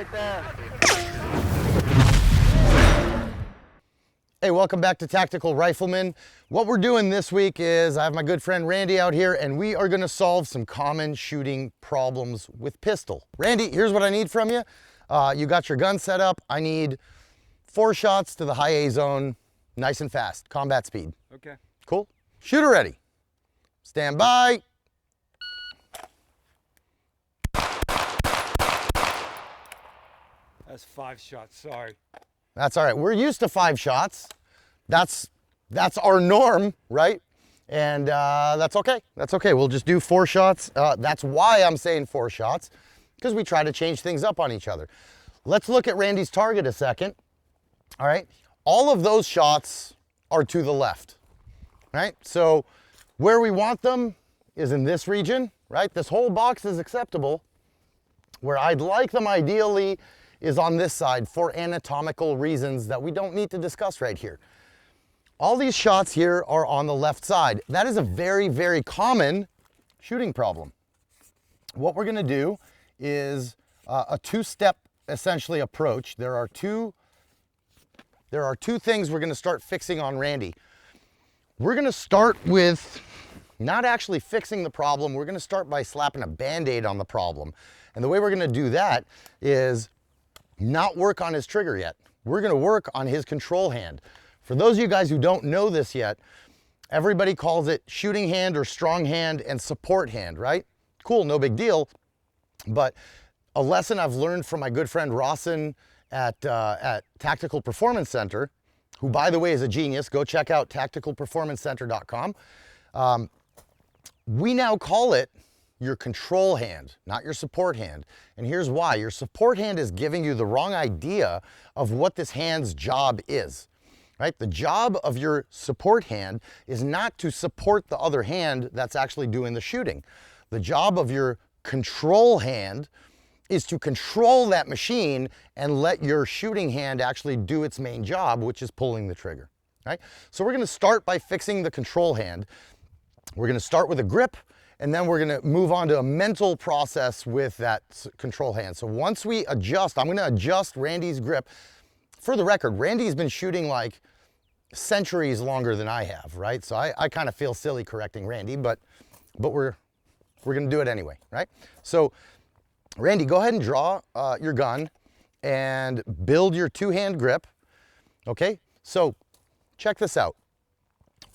right there. Hey, welcome back to Tactical Rifleman. What we're doing this week is I have my good friend Randy out here and we are gonna solve some common shooting problems with pistol. Randy, here's what I need from you. You got your gun set up. I need 4 shots to the high A zone, nice and fast, combat speed. Okay. Cool. Shooter ready. Stand by. That's 5 shots, sorry. That's all right. We're used to 5 shots. That's our norm, right? And that's okay. That's okay. We'll just do 4 shots. That's why I'm saying 4 shots, because we try to change things up on each other. Let's look at Randy's target a second. All right. All of those shots are to the left, right? So where we want them is in this region, right? This whole box is acceptable. Where I'd like them ideally is on this side for anatomical reasons that we don't need to discuss right here. All these shots here are on the left side. That is a very, very common shooting problem. What we're gonna do is a 2-step essentially approach. There are two things we're gonna start fixing on Randy. We're gonna start with not actually fixing the problem. We're gonna start by slapping a Band-Aid on the problem. And the way we're gonna do that is not work on his trigger yet. We're gonna work on his control hand. For those of you guys who don't know this yet, everybody calls it shooting hand or strong hand and support hand, right? Cool, no big deal. But a lesson I've learned from my good friend Rawson at Tactical Performance Center, who by the way is a genius, go check out tacticalperformancecenter.com. We now call it your control hand, not your support hand. And here's why. Your support hand is giving you the wrong idea of what this hand's job is, right? The job of your support hand is not to support the other hand that's actually doing the shooting. The job of your control hand is to control that machine and let your shooting hand actually do its main job, which is pulling the trigger, right? So we're gonna start by fixing the control hand. We're gonna start with a grip, and then we're gonna move on to a mental process with that control hand. So once we adjust, I'm gonna adjust Randy's grip. For the record, Randy's been shooting like centuries longer than I have, right? So I kind of feel silly correcting Randy, but we're gonna do it anyway, right? So Randy, go ahead and draw your gun and build your 2-hand grip, okay? So check this out.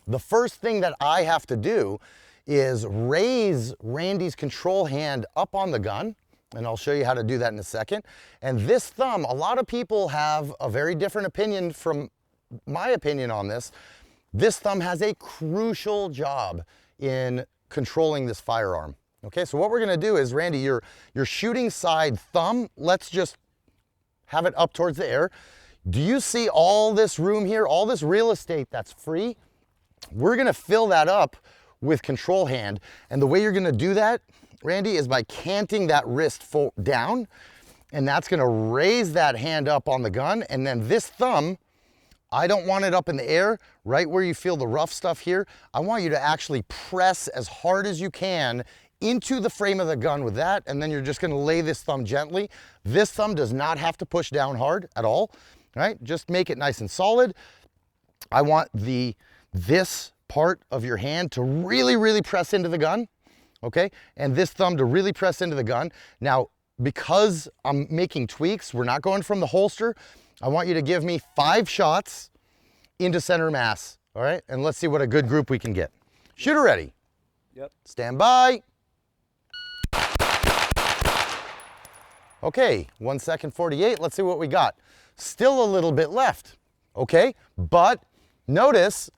The first thing that I have to do is raise Randy's control hand up on the gun, and I'll show you how to do that in a second. And this thumb, a lot of people have a very different opinion from my opinion on this. This thumb has a crucial job in controlling this firearm. Okay, so what we're gonna do is, Randy, your shooting side thumb, let's just have it up towards the air. Do you see all this room here, all this real estate that's free? We're gonna fill that up with control hand. And the way you're gonna do that, Randy, is by canting that wrist down, and that's gonna raise that hand up on the gun. And then this thumb, I don't want it up in the air, right where you feel the rough stuff here. I want you to actually press as hard as you can into the frame of the gun with that, and then you're just gonna lay this thumb gently. This thumb does not have to push down hard at all, right? Just make it nice and solid. I want this part of your hand to really, really press into the gun, okay? And this thumb to really press into the gun. Now, because I'm making tweaks, we're not going from the holster. I want you to give me 5 shots into center mass, all right? And let's see what a good group we can get. Shooter ready. Yep. Stand by. Okay, 1 second 48. Let's see what we got. Still a little bit left, okay? But notice,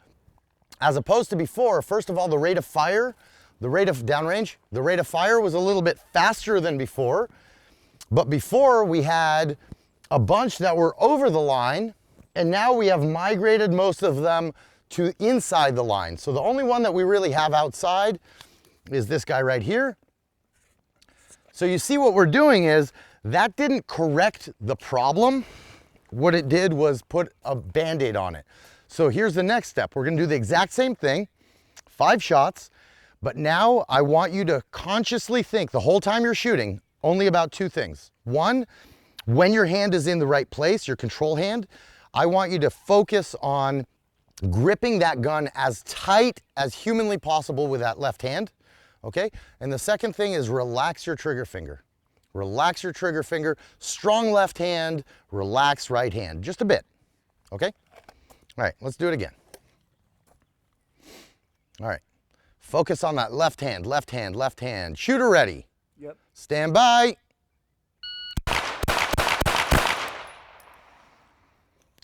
as opposed to before, first of all, the rate of fire, the rate of downrange, the rate of fire was a little bit faster than before. But before we had a bunch that were over the line, and now we have migrated most of them to inside the line. So the only one that we really have outside is this guy right here. So you see what we're doing is, that didn't correct the problem. What it did was put a Band-Aid on it. So here's the next step. We're gonna do the exact same thing, 5 shots, but now I want you to consciously think the whole time you're shooting only about 2 things. One, when your hand is in the right place, your control hand, I want you to focus on gripping that gun as tight as humanly possible with that left hand, okay? And the second thing is relax your trigger finger. Relax your trigger finger, strong left hand, relax right hand, just a bit, okay? All right, let's do it again. All right, focus on that left hand, left hand, left hand. Shooter ready. Yep. Stand by.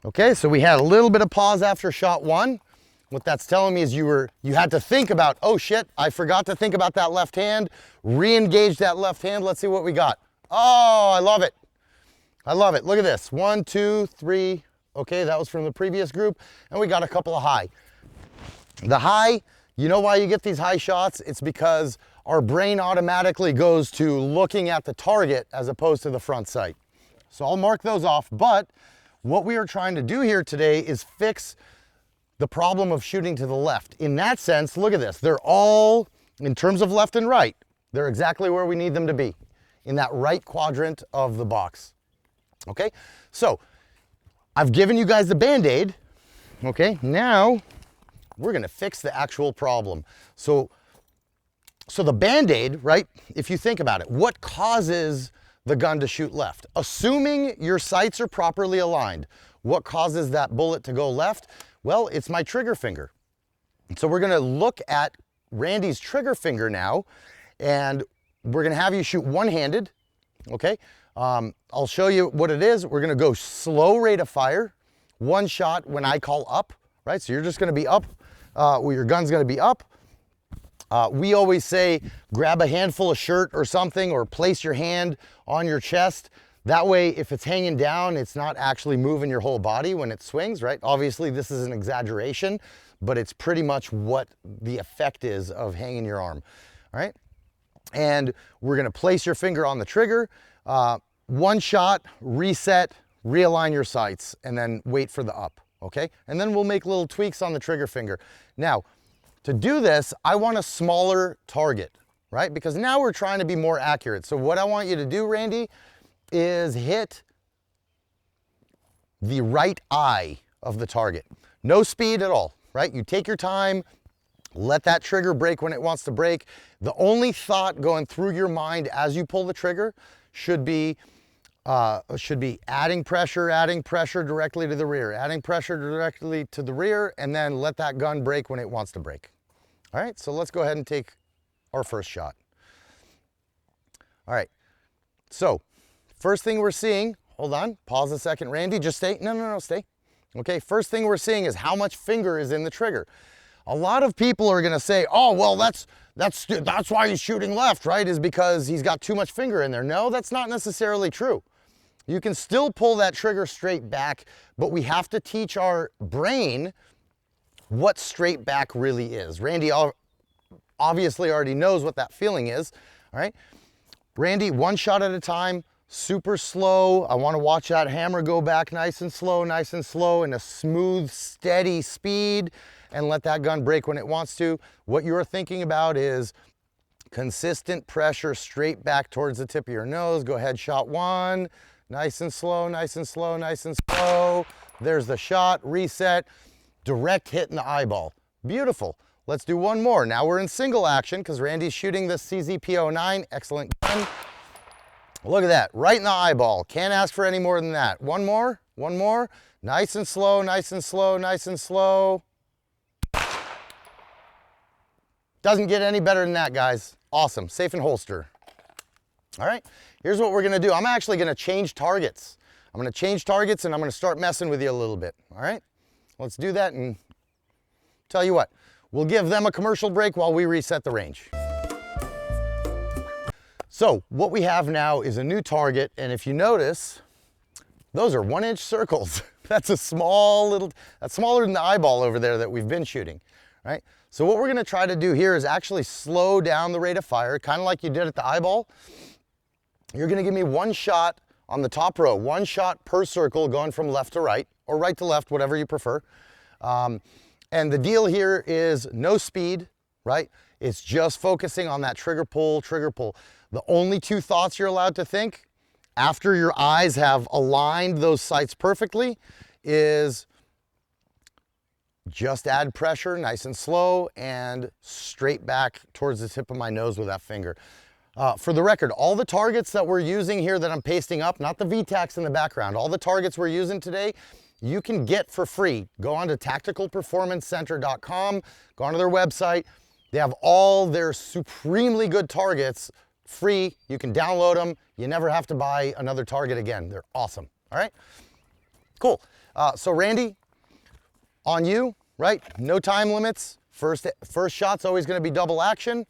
Okay, so we had a little bit of pause after shot one. What that's telling me is you had to think about, oh shit, I forgot to think about that left hand. Re-engage that left hand. Let's see what we got. Oh, I love it. I love it. Look at this. 1, 2, 3. Okay, that was from the previous group. And we got a couple of high. The high, you know why you get these high shots? It's because our brain automatically goes to looking at the target as opposed to the front sight. So I'll mark those off, but what we are trying to do here today is fix the problem of shooting to the left. In that sense, look at this. They're all, in terms of left and right, they're exactly where we need them to be, in that right quadrant of the box. Okay, so I've given you guys the Band-Aid. Okay, now we're gonna fix the actual problem. So the Band-Aid, right, if you think about it, what causes the gun to shoot left? Assuming your sights are properly aligned, what causes that bullet to go left? Well, it's my trigger finger. So we're gonna look at Randy's trigger finger now, and we're gonna have you shoot one-handed, okay? I'll show you what it is. We're gonna go slow rate of fire, one shot when I call up, right? So you're just gonna be up, your gun's gonna be up. We always say, grab a handful of shirt or something, or place your hand on your chest. That way, if it's hanging down, it's not actually moving your whole body when it swings, right? Obviously, this is an exaggeration, but it's pretty much what the effect is of hanging your arm, all right? And we're gonna place your finger on the trigger, one shot, reset, realign your sights, and then wait for the up, okay? And then we'll make little tweaks on the trigger finger. Now, to do this, I want a smaller target, right? Because now we're trying to be more accurate. So what I want you to do, Randy, is hit the right eye of the target. No speed at all, right? You take your time, let that trigger break when it wants to break. The only thought going through your mind as you pull the trigger should be adding pressure directly to the rear, adding pressure directly to the rear, and then let that gun break when it wants to break. All right, so let's go ahead and take our first shot. All right, so first thing we're seeing, hold on, pause a second, Randy, just stay, no, stay. Okay, first thing we're seeing is how much finger is in the trigger. A lot of people are gonna say, oh, well, that's why he's shooting left, right? Is because he's got too much finger in there. No, that's not necessarily true. You can still pull that trigger straight back, but we have to teach our brain what straight back really is. Randy obviously already knows what that feeling is, all right? Randy, one shot at a time, super slow. I wanna watch that hammer go back nice and slow, in a smooth, steady speed, and let that gun break when it wants to. What you're thinking about is consistent pressure straight back towards the tip of your nose. Go ahead, shot one. Nice and slow, nice and slow, nice and slow. There's the shot, reset, direct hit in the eyeball. Beautiful. Let's do one more. Now we're in single action because Randy's shooting the CZP09. Excellent gun. Look at that, right in the eyeball. Can't ask for any more than that. One more, one more. Nice and slow, nice and slow, nice and slow. Doesn't get any better than that, guys. Awesome, safe and holster. All right, here's what we're gonna do. I'm actually gonna change targets. I'm gonna change targets and I'm gonna start messing with you a little bit, all right? Let's do that and tell you what, we'll give them a commercial break while we reset the range. So what we have now is a new target, and if you notice, those are 1-inch circles. That's smaller than the eyeball over there that we've been shooting, right? So what we're gonna try to do here is actually slow down the rate of fire, kind of like you did at the eyeball. You're gonna give me one shot on the top row, one shot per circle going from left to right, or right to left, whatever you prefer. And the deal here is no speed, right? It's just focusing on that trigger pull, trigger pull. The only two thoughts you're allowed to think, after your eyes have aligned those sights perfectly, is just add pressure nice and slow and straight back towards the tip of my nose with that finger. For the record, all the targets that we're using here that I'm pasting up, not the VTACs in the background, all the targets we're using today, you can get for free. Go on to tacticalperformancecenter.com, go onto their website. They have all their supremely good targets free. You can download them. You never have to buy another target again. They're awesome. All right, cool. So Randy, on you, right? No time limits. First shot's always going to be double action.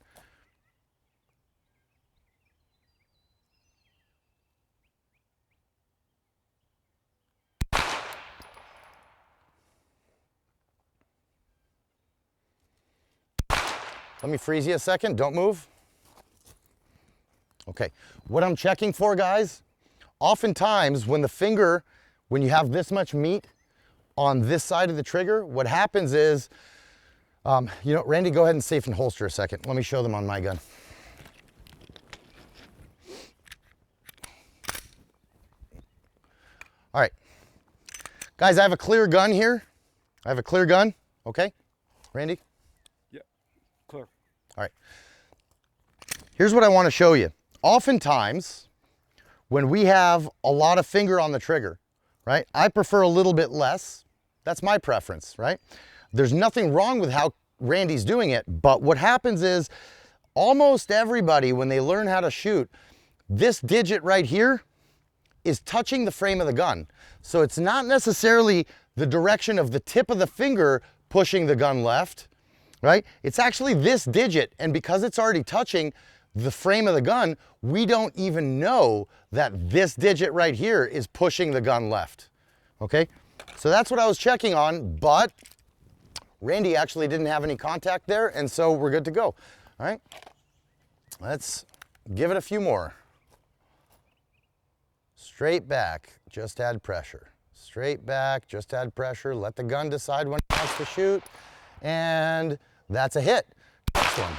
Let me freeze you a second. Don't move. Okay. What I'm checking for, guys, oftentimes when you have this much meat on this side of the trigger, what happens is, Randy, go ahead and safe and holster a second. Let me show them on my gun. All right. Guys, I have a clear gun here. I have a clear gun, okay? Randy? Yeah, clear. All right. Here's what I want to show you. Oftentimes, when we have a lot of finger on the trigger, right? I prefer a little bit less. That's my preference, right? There's nothing wrong with how Randy's doing it, but what happens is almost everybody, when they learn how to shoot, this digit right here is touching the frame of the gun. So it's not necessarily the direction of the tip of the finger pushing the gun left, right? It's actually this digit, and because it's already touching the frame of the gun, we don't even know that this digit right here is pushing the gun left, okay? So that's what I was checking on, but Randy actually didn't have any contact there, and so we're good to go. All right, let's give it a few more. Straight back, just add pressure. Straight back, just add pressure. Let the gun decide when it wants to shoot, and that's a hit. Next one.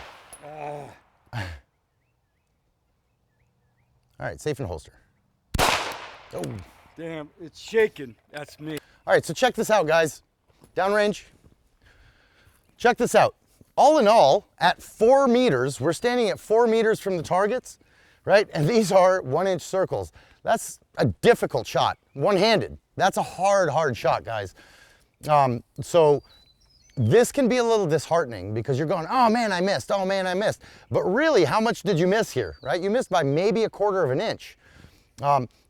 All right, safe and holster. Oh. Damn, it's shaking. That's me. All right, so check this out, guys. Downrange. Check this out. All in all, at 4 meters, we're standing at 4 meters from the targets, right? And these are 1-inch circles. That's a difficult shot, one-handed. That's a hard shot, guys. So this can be a little disheartening because you're going, oh man, I missed, oh man, I missed. But really, how much did you miss here, right? You missed by maybe 1/4 of an inch.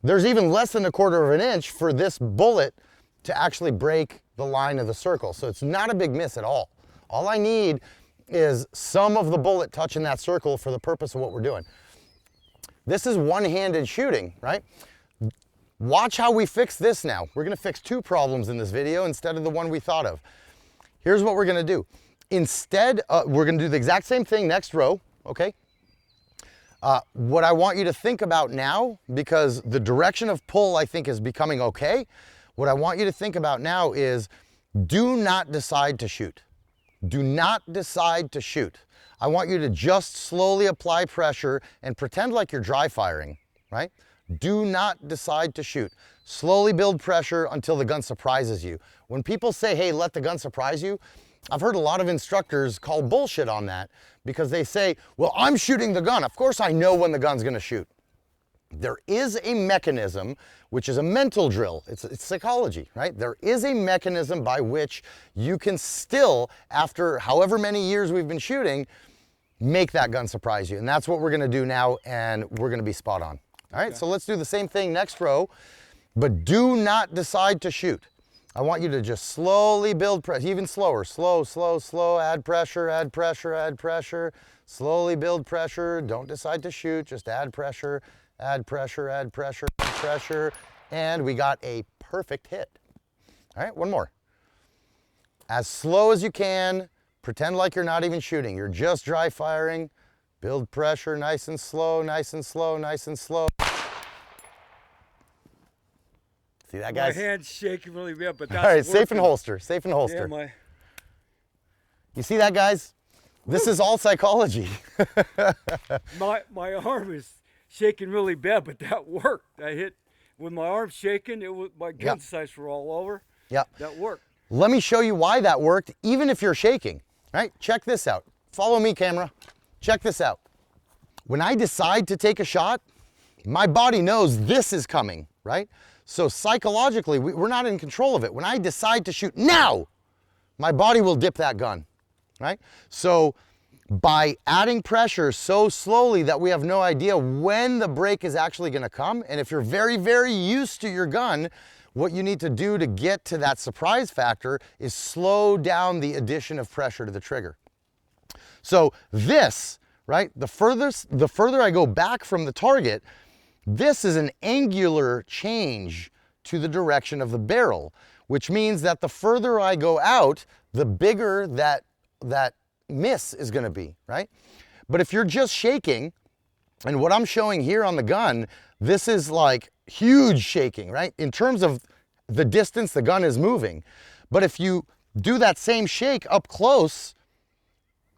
There's even less than 1/4 of an inch for this bullet to actually break the line of the circle. So it's not a big miss at all. All I need is some of the bullet touching that circle for the purpose of what we're doing. This is one-handed shooting, right? Watch how we fix this now. We're gonna fix 2 problems in this video instead of the one we thought of. Here's what we're gonna do. Instead, we're gonna do the exact same thing next row, okay? What I want you to think about now, because the direction of pull I think is becoming okay, what I want you to think about now is do not decide to shoot. Do not decide to shoot. I want you to just slowly apply pressure and pretend like you're dry firing, right? Do not decide to shoot. Slowly build pressure until the gun surprises you. When people say, hey, let the gun surprise you, I've heard a lot of instructors call bullshit on that because they say, well, I'm shooting the gun. Of course I know when the gun's gonna shoot. There is a mechanism, which is a mental drill. It's psychology, right? There is a mechanism by which you can still, after however many years we've been shooting, make that gun surprise you. And that's what we're gonna do now, and we're gonna be spot on. All right, so let's do the same thing next row, but do not decide to shoot. I want you to just slowly build pressure, even slower, slow, add pressure, slowly build pressure. Don't decide to shoot, just add pressure, and we got a perfect hit. All right, one more. As slow as you can, pretend like you're not even shooting. You're just dry firing. Build pressure, nice and slow. See that, guys? My hand's shaking really bad, but that's all right, working. safe and holster, safe and holster. Yeah, You see that, guys? This is all psychology. my arm is shaking really bad, but that worked. I hit with my arm shaking. It was my gun sights were all over. Yep. That worked. Let me show you why that worked, even if you're shaking, right? Check this out. Follow me, camera. Check this out. When I decide to take a shot, my body knows this is coming, right? So psychologically, we're not in control of it. When I decide to shoot now, my body will dip that gun, right? So by adding pressure so slowly that we have no idea when the break is actually gonna come, and if you're very, very used to your gun, what you need to do to get to that surprise factor is slow down the addition of pressure to the trigger. So this, right, the further I go back from the target, this is an angular change to the direction of the barrel, which means that the further I go out, the bigger that miss is gonna be, right? But if you're just shaking, and what I'm showing here on the gun, this is like huge shaking, right? In terms of the distance the gun is moving. But if you do that same shake up close,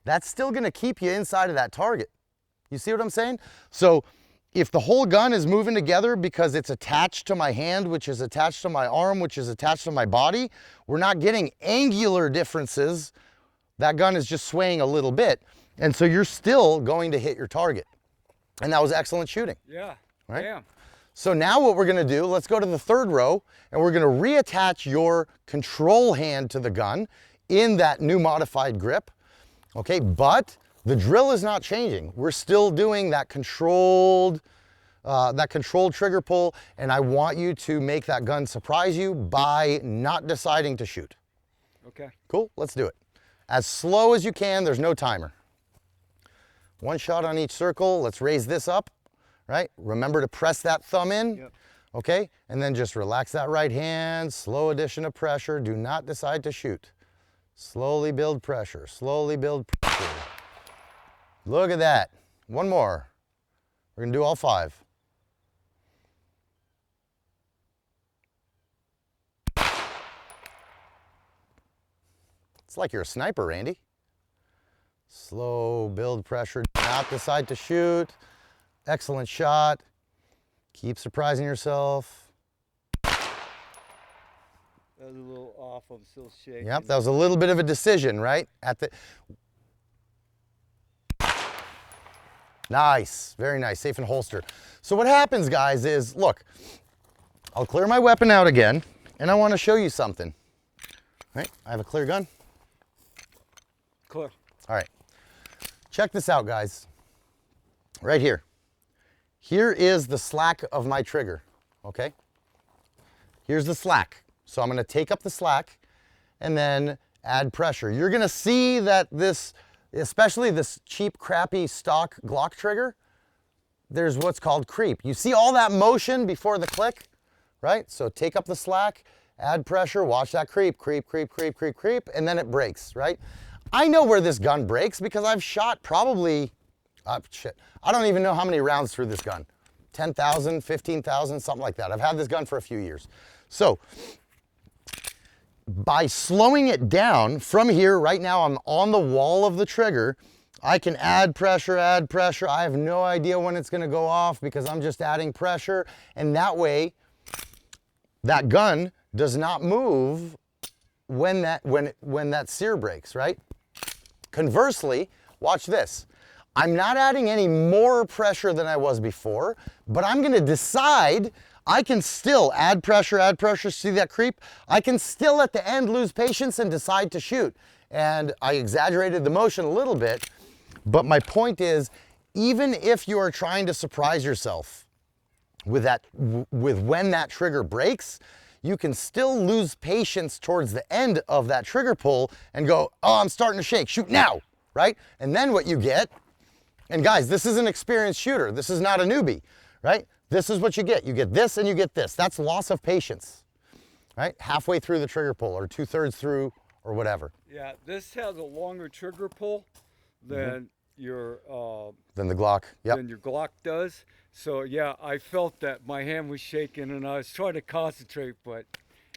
that's still gonna keep you inside of that target. You see what I'm saying? So if the whole gun is moving together because it's attached to my hand, which is attached to my arm, which is attached to my body, we're not getting angular differences. That gun is just swaying a little bit. And so you're still going to hit your target. And that was excellent shooting. Yeah. Right? Damn. So now what we're gonna do, let's go to the third row, and we're gonna reattach your control hand to the gun in that new modified grip, okay? But the drill is not changing. We're still doing that controlled trigger pull, and I want you to make that gun surprise you by not deciding to shoot. Okay. Cool, let's do it. As slow as you can, there's no timer. One shot on each circle, let's raise this up. Right? Remember to press that thumb in, Yep. okay? And then just relax that right hand, slow addition of pressure. Do not decide to shoot. Slowly build pressure, slowly build pressure. Look at that. One more. We're gonna do all 5. It's like you're a sniper, Randy. Slow build pressure, do not decide to shoot. Excellent shot. Keep surprising yourself. That was a little off. I'm still shaking. Yep, that was a little bit of a decision, right? Nice, very nice, safe and holster. So what happens, guys, is, look, I'll clear my weapon out again, and I want to show you something. Right, I have a clear gun. Clear. All right, check this out, guys. Right here. Here is the slack of my trigger, okay? Here's the slack. So I'm gonna take up the slack and then add pressure. You're gonna see that this, especially this cheap, crappy stock Glock trigger, there's what's called creep. You see all that motion before the click, right? So take up the slack, add pressure, watch that creep, creep, creep, creep, creep, creep, and then it breaks, right? I know where this gun breaks because I've shot probably, I don't even know how many rounds through this gun. 10,000, 15,000, something like that. I've had this gun for a few years. So by slowing it down from here, right now I'm on the wall of the trigger, I can add pressure. I have no idea when it's gonna go off because I'm just adding pressure. And that way, that gun does not move when that sear breaks, right? Conversely, watch this. I'm not adding any more pressure than I was before, but I'm gonna decide I can still add pressure, see that creep? I can still at the end lose patience and decide to shoot. And I exaggerated the motion a little bit, but my point is, even if you are trying to surprise yourself with when that trigger breaks, you can still lose patience towards the end of that trigger pull and go, oh, I'm starting to shake, shoot now, right? And then what you get, and guys, this is an experienced shooter. This is not a newbie, right? This is what you get. You get this and you get this. That's loss of patience, right? Halfway through the trigger pull or 2/3 through or whatever. Yeah, this has a longer trigger pull than your Than the Glock, yep. than your Glock does. So yeah, I felt that my hand was shaking and I was trying to concentrate, but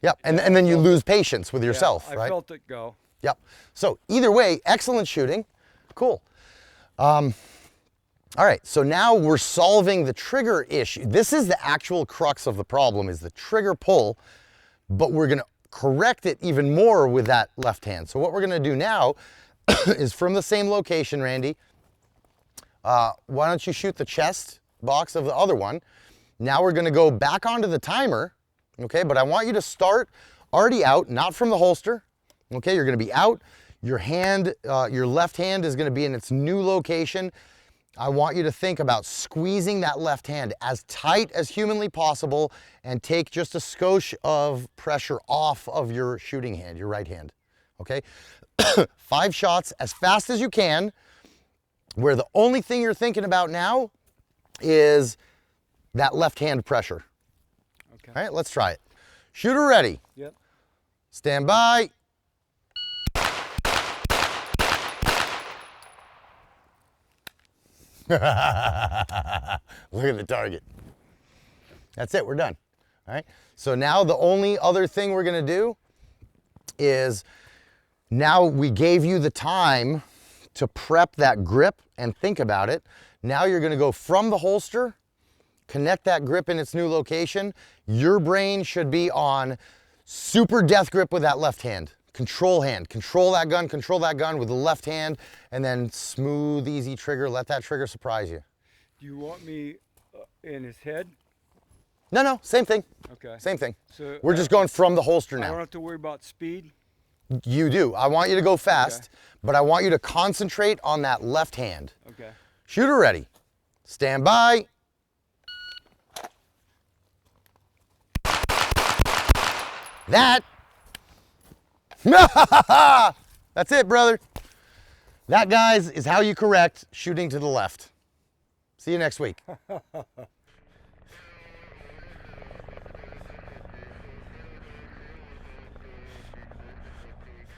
Yep, and then you lose patience with yourself, I right? felt it go. Yep. So either way, excellent shooting. Cool. All right, so now we're solving the trigger issue. This is the actual crux of the problem, is the trigger pull, but we're gonna correct it even more with that left hand. So what we're gonna do now is from the same location, Randy, why don't you shoot the chest box of the other one. Now we're gonna go back onto the timer, okay? But I want you to start already out, not from the holster, okay? You're gonna be out. Your hand, your left hand is gonna be in its new location. I want you to think about squeezing that left hand as tight as humanly possible and take just a skosh of pressure off of your shooting hand, your right hand, okay? 5 shots as fast as you can, where the only thing you're thinking about now is that left hand pressure. Okay. All right, let's try it. Shooter ready. Yep. Stand by. Look at the target. That's it, we're done. All right, so now the only other thing we're gonna do is, now we gave you the time to prep that grip and think about it. Now you're gonna go from the holster, connect that grip in its new location. Your brain should be on super death grip with that left hand. Control that gun with the left hand, and then smooth, easy trigger. Let that trigger surprise you. Do you want me in his head? No, same thing. Okay. Same thing. So We're just going from the holster I don't now. have to worry about speed? You do. I want you to go fast, Okay. but I want you to concentrate on that left hand. Okay. Shooter ready. Stand by. That. That's it, brother. That, guys, is how you correct shooting to the left. See you next week.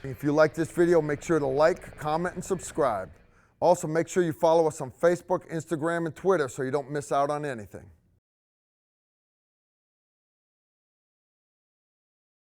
If you like this video, make sure to like, comment, and subscribe. Also, make sure you follow us on Facebook, Instagram, and Twitter so you don't miss out on anything.